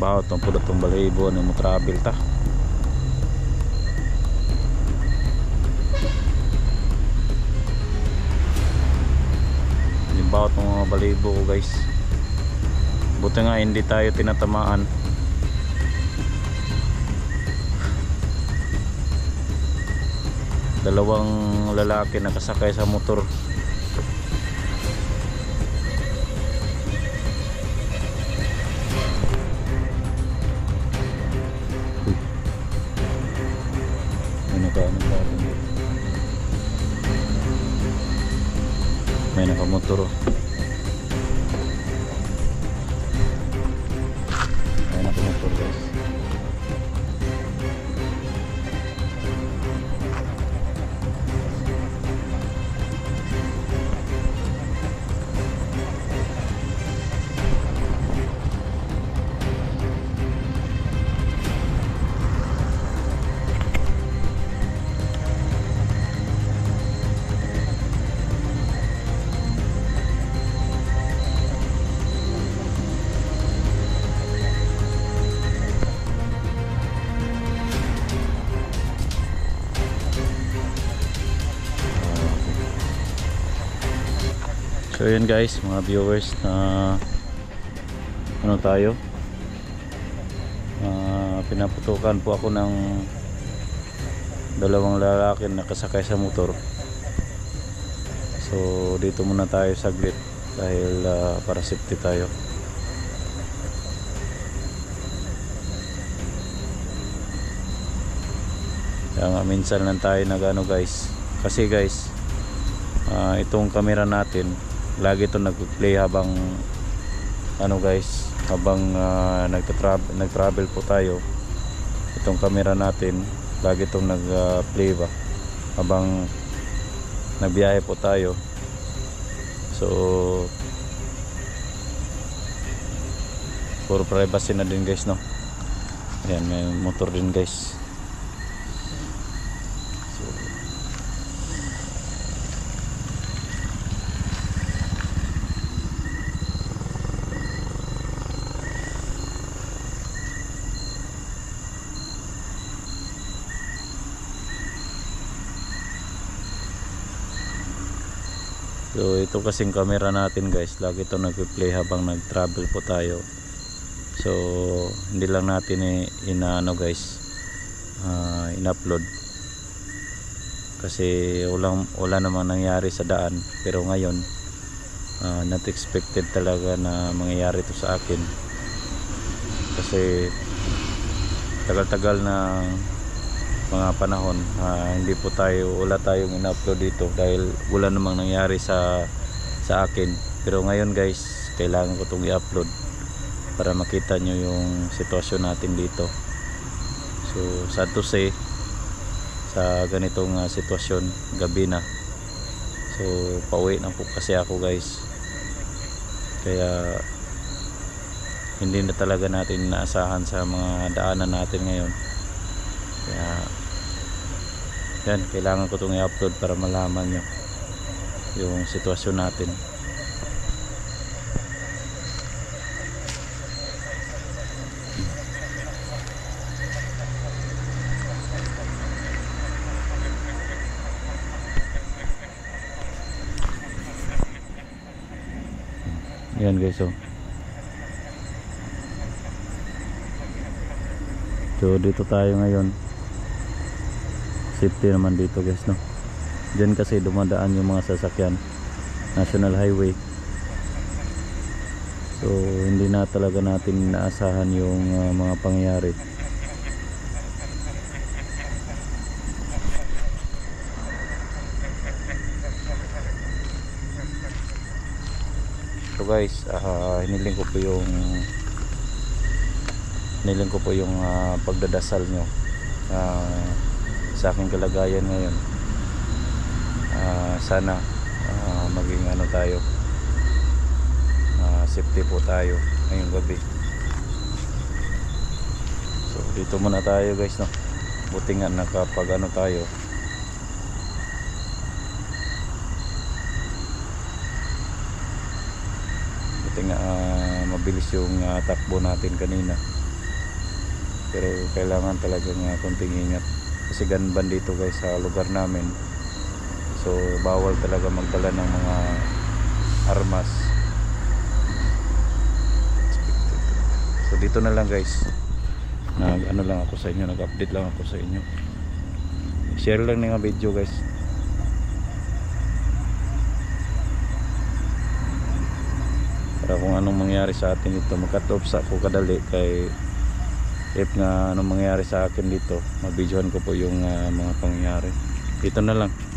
trabaho itong pulot itong balahibo na mo travel ta. Limbaw itong mga balahibo ko guys, buti nga hindi tayo tinatamaan. Dalawang lalaki nakasakay sa motor. May nakamotor. May nakamotor guys. So yun guys, mga viewers, na ano tayo, pinaputukan po ako ng dalawang lalaki na nakasakay sa motor. So dito muna tayo saglit dahil para safety tayo. Kaya nga minsan lang tayo nagano guys, kasi guys itong camera natin lagi ito nag-play habang ano guys, habang nag-travel po tayo. Itong camera natin lagi itong nag-play ba habang nagbiyahe po tayo. So puro privacy na din guys, no? Ayan, may motor din guys. So ito kasing camera natin guys, lagi ito nag-play habang nag-travel po tayo. So hindi lang natin inaano guys, in-upload kasi wala namang nangyari sa daan. Pero ngayon not expected talaga na mangyayari ito sa akin, kasi tagal-tagal na mga panahon wala tayong in-upload dito dahil wala namang nangyari sa akin. Pero ngayon guys, kailangan ko itong i-upload para makita nyo yung sitwasyon natin dito. So sad to say, sa ganitong sitwasyon, gabi na. So pauwi na po kasi ako guys, kaya hindi na talaga natin naasahan sa mga daanan natin ngayon. Kaya yan, kailangan ko itong i-upload para malaman nyo yung sitwasyon natin. Yan guys, so dito tayo ngayon. Safety naman dito guys, no? Diyan kasi dumadaan yung mga sasakyan, national highway. So hindi na talaga natin naasahan yung mga pangyayari. So guys, hiniling ko po yung pagdadasal nyo sa aking kalagayan ngayon. Sana maging ano tayo, safety po tayo ngayong gabi. So dito muna tayo guys, no? Buti nga nakapag ano tayo, buti nga mabilis yung takbo natin kanina. pero kailangan talagang konting ingat kasi ganban dito guys sa lugar namin. So bawal talaga magdala ng mga armas. So dito na lang guys, ano lang ako sa inyo, nag-update lang ako sa inyo, share lang ng video guys. Para kung anong mangyari sa atin dito, magka-top sa ako kadali kay if nga anong mangyari sa akin dito, mabidyohan ko po yung mga pangyayari. Dito na lang.